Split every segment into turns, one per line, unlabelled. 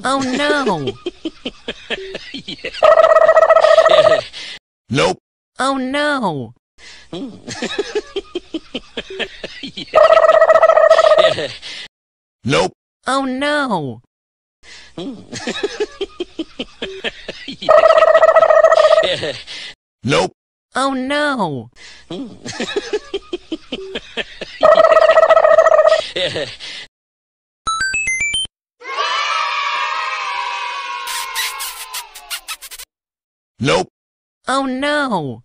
Oh no!
Nope.
Oh no!
Nope.
Oh no!
Nope.
Oh no!
Nope.
Oh no!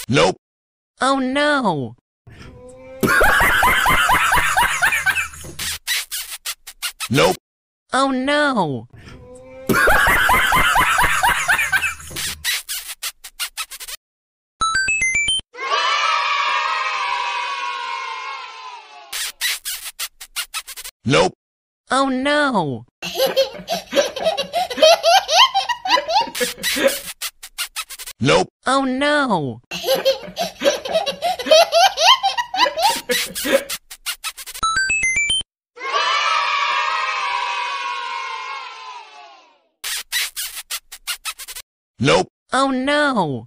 Nope.
Oh no!
Nope.
Oh no!
Nope.
Oh no!
Nope.
Oh no!
Nope.
Oh no!